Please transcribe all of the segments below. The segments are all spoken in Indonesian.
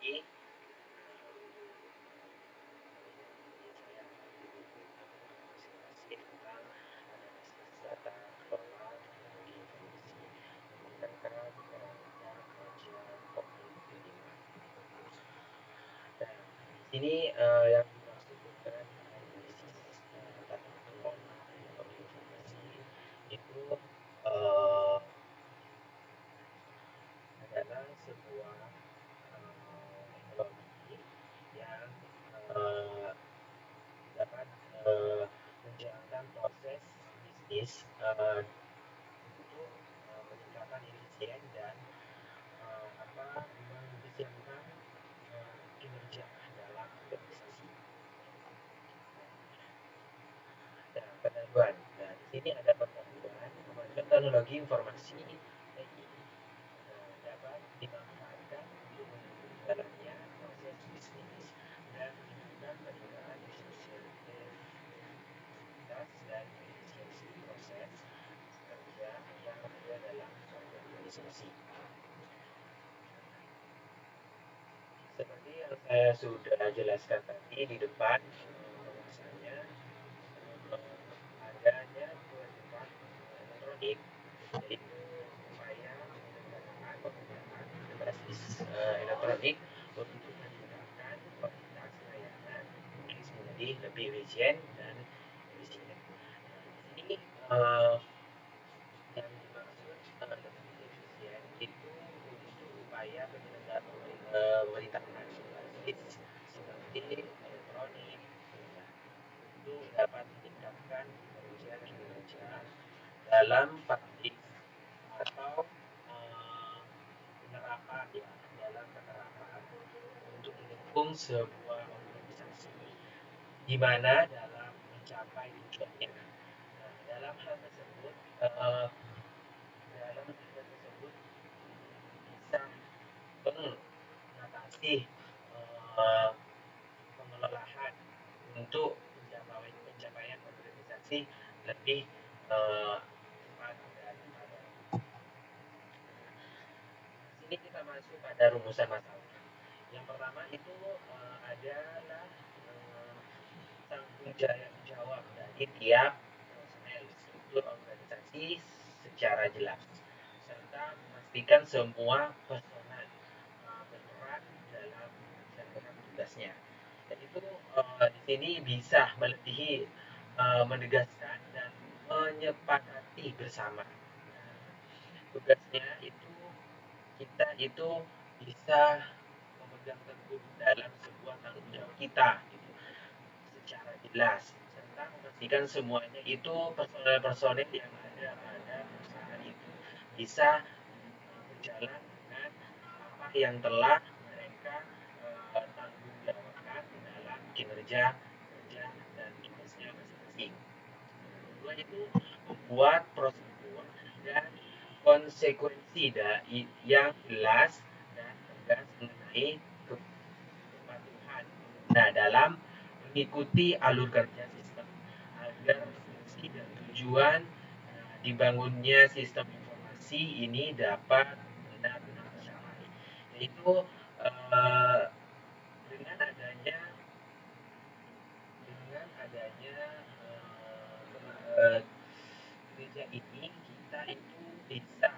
lagi. Saya tentang analisis data kelola teknologi informasi menggunakan kerangka kerja COVID-19. Nah, di sini yang dimaksud dengan analisis tata kelola teknologi informasi itu uh, adalah sebuah teknologi yang uh, dapat menjalankan proses bisnis untuk meningkatkan efisien dan mengefisienkan kinerja dalam organisasi. Nah, pengaduan. Nah, di sini ada pengaduan kemajuan teknologi informasi TI dapat dimanfaatkan untuk mendukung jalannya proses bisnis dan menimbulkan peningkatan efisiensitas dan efisiensi proses kerja yang ada dalam suatu organisasi. Seperti yang saya sudah jelaskan tadi di depan, bahwasanya adanya kewajiban elektronik yaitu upaya penerapan penggunaan berbasis elektronik untuk meningkatkan kualitas layanan menjadi lebih efisien dan efisien. Di sini yang dimaksud lebih efisien itu untuk upaya pemerintahan berbasis seperti elektronik untuk dapat meningkatkan kinerja dalam pabrik atau penerapan dalam penerapan untuk mendukung sebuah organisasi di mana dalam mencapai tujuannya. Nah, dalam hal tersebut bisa mengatasi pengelolaan untuk pencapaian organisasi lebih cepat dan padat. Sini kita masuk pada rumusan masalah. Yang pertama itu adalah tanggung jawab dari tiap personel struktur organisasi secara jelas serta memastikan semua personel berperan dalam menjalankan tugasnya. Yaitu di sini bisa melebihi menegaskan dan menyepakati bersama. Tugasnya itu kita itu bisa memegang teguh dalam sebuah tanggung jawab kita gitu, secara jelas serta memastikan semuanya itu personel-personel yang ada pada perusahaan itu bisa berjalan dengan apa yang telah mereka tanggung jawabkan dalam kinerja kerja dan tugasnya masing-masing. Kedua itu membuat prosedur dan konsekuensi yang jelas dan tegas mengenai kepatuhan nah dalam mengikuti alur kerja sistem agar fungsi dan tujuan dibangunnya sistem informasi ini dapat benar-benar tercapai, yaitu uh, dengan adanya gereja ini kita itu bisa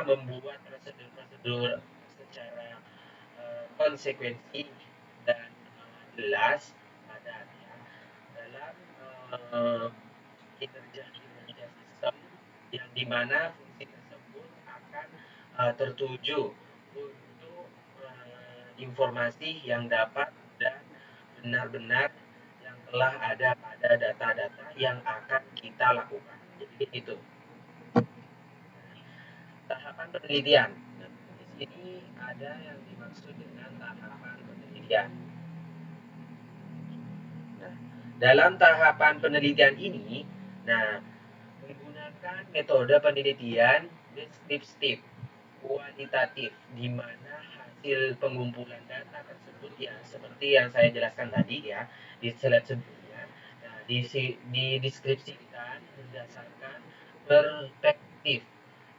membuat prosedur-prosedur secara konsekuensi dan jelas padat dalam kinerja sistem yang dimana fungsi tersebut akan tertuju untuk informasi yang dapat dan benar-benar yang telah ada pada data-data yang akan kita lakukan. Jadi itu tahapan penelitian. Nah, di sini ada yang dimaksud dengan tahapan penelitian. Nah, dalam tahapan penelitian ini, menggunakan metode penelitian deskriptif kualitatif di mana hasil pengumpulan data tersebut ya seperti yang saya jelaskan tadi ya di slide sebelumnya. Nah, dideskripsikan berdasarkan perspektif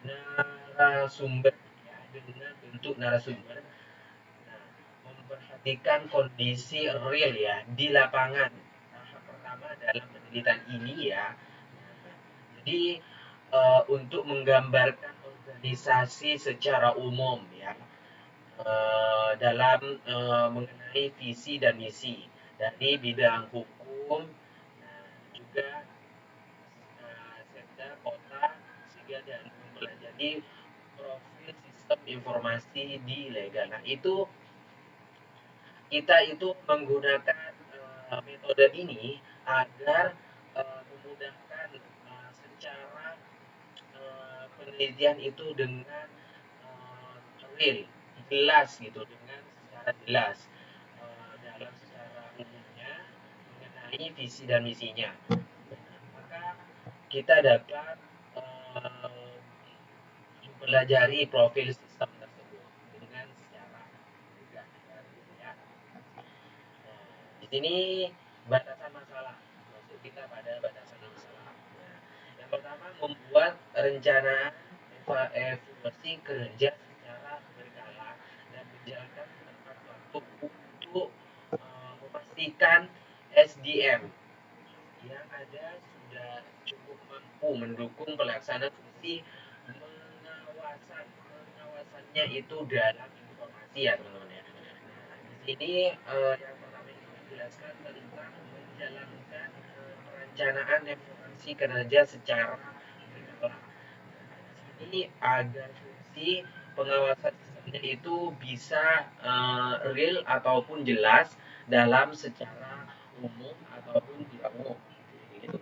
narasumber ya. dengan bentuk narasumber. Nah, memperhatikan kondisi real ya di lapangan. Tahap pertama dalam penelitian ini ya. Jadi untuk menggambarkan organisasi secara umum ya dalam mengenai visi dan misi dari bidang hukum, nah, juga sekda, kota, sehingga dan mempelajari profil sistem informasi di legal. Nah itu kita itu menggunakan metode ini agar memudahkan secara penelitian itu dengan real, jelas gitu, dengan secara jelas dalam secara umumnya mengenai visi dan misinya. Maka kita dapat uh, mempelajari profil sistem tersebut dengan secara mudah ya. Di sini batasan masalah. Masuk kita pada batasan masalah. Nah, yang pertama membuat rencana evaluasi kerja secara berkala dan menjalankan tepat waktu untuk memastikan SDM yang ada sudah cukup mampu mendukung pelaksanaan fungsi pengawasannya itu dalam informasi ya teman-teman ya. Nah, di sini yang pertama itu menjelaskan tentang menjalankan perencanaan informasi kerja secara berkala. Ini agar fungsi pengawasan sistemnya itu bisa real ataupun jelas dalam secara umum ataupun tidak umum. Gitu.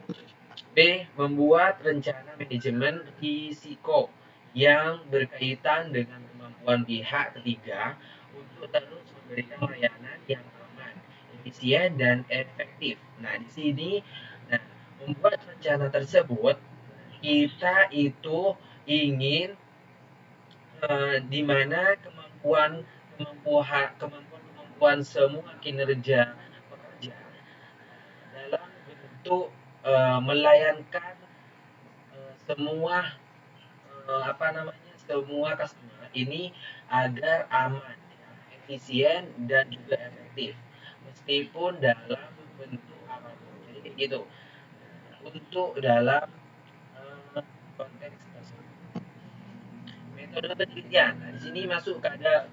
B. Membuat rencana manajemen risiko yang berkaitan dengan kemampuan pihak ketiga untuk terus memberikan layanan yang aman, efisien, dan efektif. Nah, di sini nah, membuat rencana tersebut kita itu ingin di mana kemampuan semua kinerja pekerja dalam bentuk melayankan semua semua customer ini agar aman, efisien dan juga efektif meskipun dalam bentuk apapun. Jadi kayak gitu. Untuk dalam konteks tersebut. Metode penelitian. Nah, di sini masuk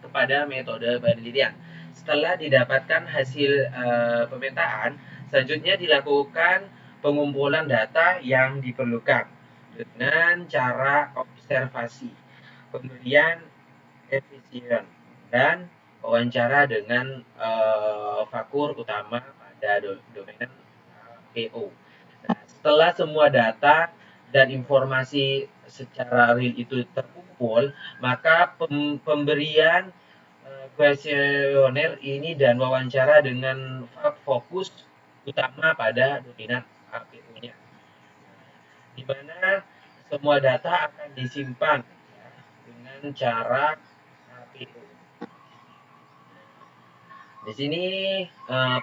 kepada metode penelitian. Setelah didapatkan hasil pemetaan, selanjutnya dilakukan pengumpulan data yang diperlukan dengan cara observasi, pemberian efisien, dan wawancara dengan fakur utama pada domain PO. Nah, setelah semua data dan informasi secara real itu terkumpul, maka pemberian kuesioner ini dan wawancara dengan fokus utama pada dominan APU-nya, di mana semua data akan disimpan ya, dengan cara APU. Di sini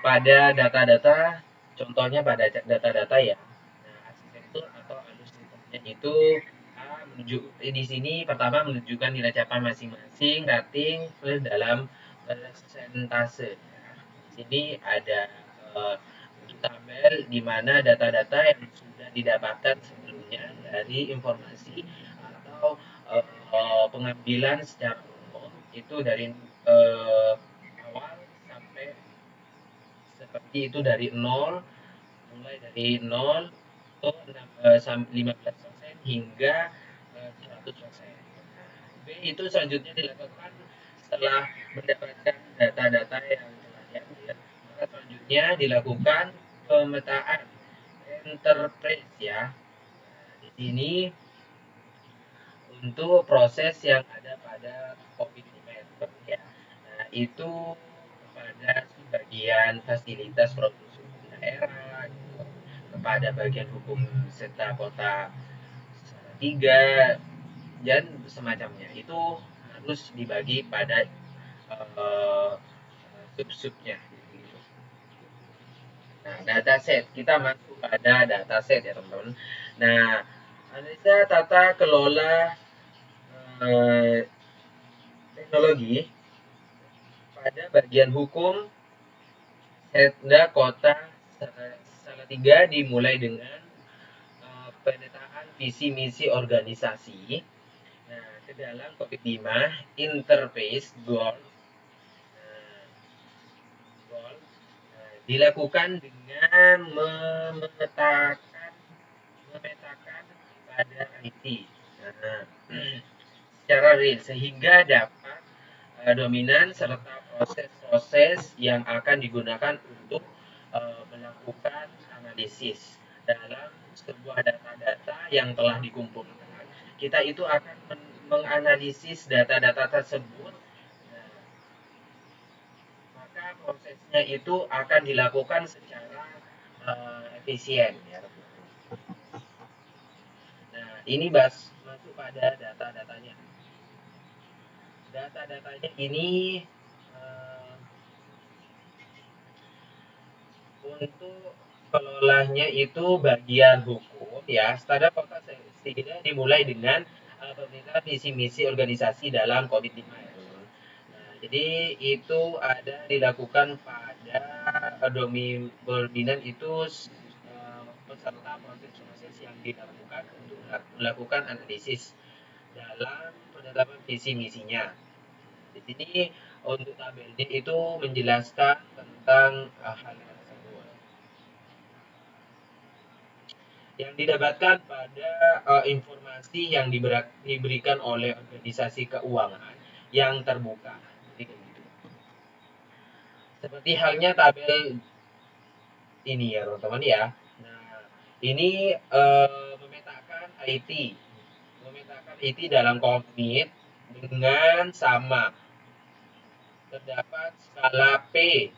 pada data-data, contohnya pada data-data ya, nah, arsitektur atau alur sistemnya itu di sini pertama menunjukkan nilai capaian masing-masing rating dalam persentase. Di sini ada tabel di mana data-data yang sudah didapatkan sebelumnya dari informasi atau pengambilan secara umum itu dari awal sampai seperti itu dari nol, mulai dari 0 ke 15% hingga 100%. B itu selanjutnya dilakukan setelah mendapatkan data-data yang telah diambil, maka selanjutnya dilakukan pemetaan enterprise ya. Nah, di sini untuk proses yang ada pada COVID-19 ya. Nah, itu kepada bagian fasilitas produksi daerah gitu, kepada bagian hukum serta kota tiga dan semacamnya itu harus dibagi pada sub-subnya gitu. Nah, dataset kita masuk pada dataset ya teman-teman. Nah, analisa tata kelola eh, teknologi pada bagian hukum Setda Kota Salatiga dimulai dengan pemetaan visi misi organisasi. Nah, ke dalam COVID-5 interface goal dilakukan dengan memetakan pada IT secara real sehingga dapat dominan serta proses-proses yang akan digunakan untuk melakukan analisis dalam sebuah data-data yang telah dikumpulkan. Kita itu akan menganalisis data-data tersebut. Nah, maka prosesnya itu akan dilakukan secara efisien ya. Nah, ini masuk pada data-datanya. Data-datanya ini untuk kelolanya itu bagian hukum ya. Standar kota setidaknya dimulai dengan pemerintahan visi misi organisasi dalam COVID-5 ya. Nah, jadi itu ada dilakukan pada dominan itu peserta proses-proses yang dilakukan untuk melakukan analisis dalam penetapan visi misinya. Di sini untuk tabelnya itu menjelaskan tentang hal tersebut. Yang didapatkan pada informasi yang diberikan oleh organisasi keuangan yang terbuka. Jadi, seperti halnya tabel ini ya teman-teman ya. Nah, ini memetakan IT dalam komit dengan sama. Terdapat skala P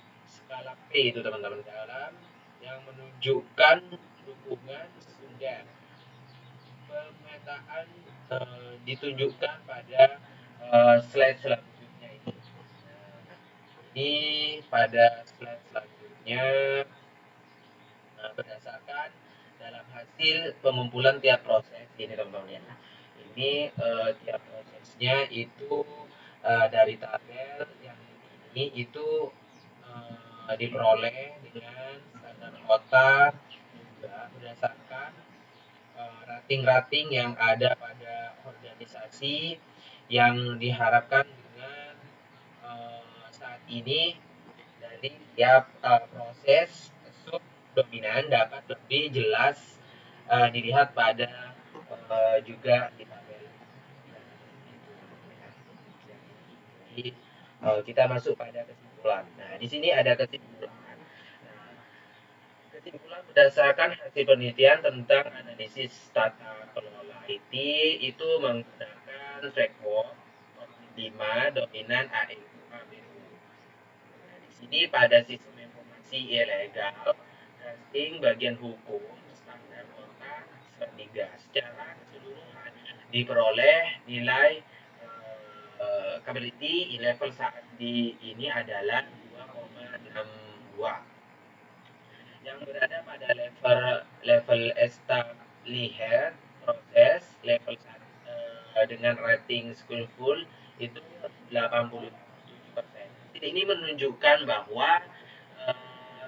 itu teman-teman dalam yang menunjukkan dukungan sumber. Pemetaan ditunjukkan pada slide selanjutnya ini. Ini pada slide selanjutnya berdasarkan dalam hasil pengumpulan tiap proses ini teman-teman ya. Ini tiap prosesnya itu dari tabel yang ini itu diperoleh dengan standar kota juga berdasarkan rating-rating yang ada pada organisasi yang diharapkan dengan saat ini dari tiap proses subdominan dapat lebih jelas dilihat pada juga di tabel. Jadi kita masuk pada kesimpulan. Nah, di sini ada kesimpulan. Kesimpulan berdasarkan hasil penelitian tentang analisis tata kelola IT itu menggunakan framework 5 dominan AEU ABU. Nah, di sini pada sistem informasi ilegal, drafting bagian hukum, standar kota, strategi secara keseluruhan diperoleh nilai capability level saat ini adalah 2,62 yang berada pada level established proses level 1 dengan rating skillful itu 87%. Ini menunjukkan bahwa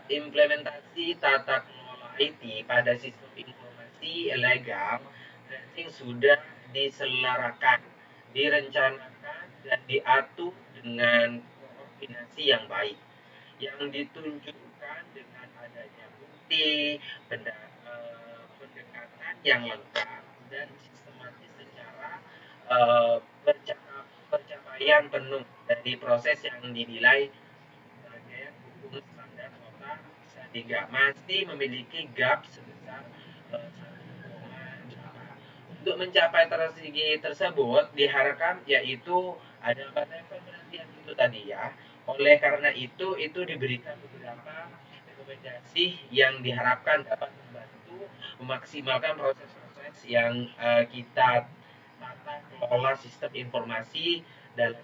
implementasi tata kelola IT pada sistem informasi legal rating sudah diselarakan, direncanakan dan diatur dengan koordinasi yang baik yang ditunjukkan dengan adanya bukti pendekatan yang lengkap dan sistematis secara pencapaian penuh dari proses yang dinilai sebagai hukum standar kota sehingga masih memiliki gap sebesar 1,8. Untuk mencapai strategi tersebut diharapkan yaitu ada level penelitian itu tadi ya. Oleh karena itu diberikan beberapa rekomendasi yang diharapkan dapat membantu memaksimalkan proses-proses yang kita tata kelola sistem informasi dalam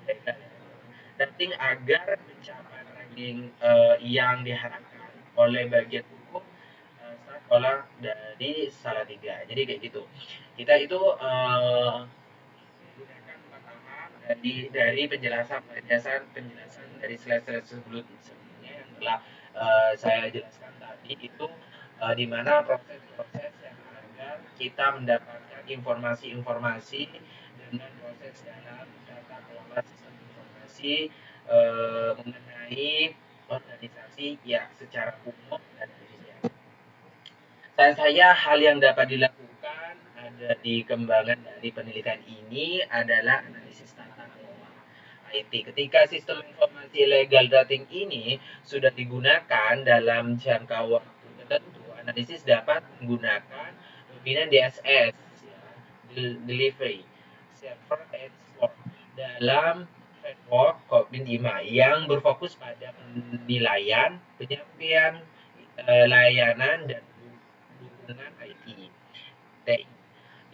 dating agar mencapai ranking yang diharapkan oleh bagian hukum sekolah dari Salatiga. Jadi kayak gitu. Kita itu gunakan 4 tahap dari penjelasan dari slide-slide sebelumnya yang telah saya jelaskan tadi itu di mana proses-proses yang agar kita mendapatkan informasi-informasi dengan proses dalam tata kelola sistem informasi mengenai organisasi ya secara umum dan efisien. Saya hal yang dapat dilakukan ada di kembangan dari penelitian ini adalah analisis tata kelola IT. Ketika sistem informasi legal drafting ini sudah digunakan dalam jangka waktu tertentu, analisis dapat menggunakan dominan DSS, ya, delivery, server and support dalam framework COVID-5 yang berfokus pada penilaian, penyampaian layanan dan dukungan IT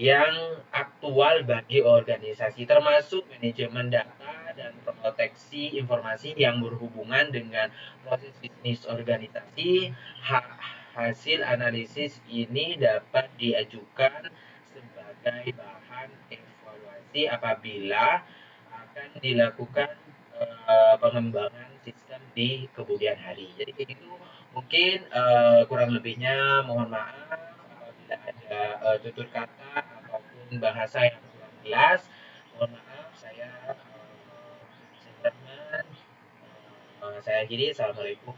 yang aktual bagi organisasi, termasuk manajemen data dan proteksi informasi yang berhubungan dengan proses bisnis organisasi. Hasil analisis ini dapat diajukan sebagai bahan evaluasi apabila akan dilakukan pengembangan sistem di kemudian hari. Jadi itu mungkin kurang lebihnya mohon maaf apabila ada tutur kata ataupun bahasa yang kurang jelas. Mohon maaf saya saya akhiri. Assalamualaikum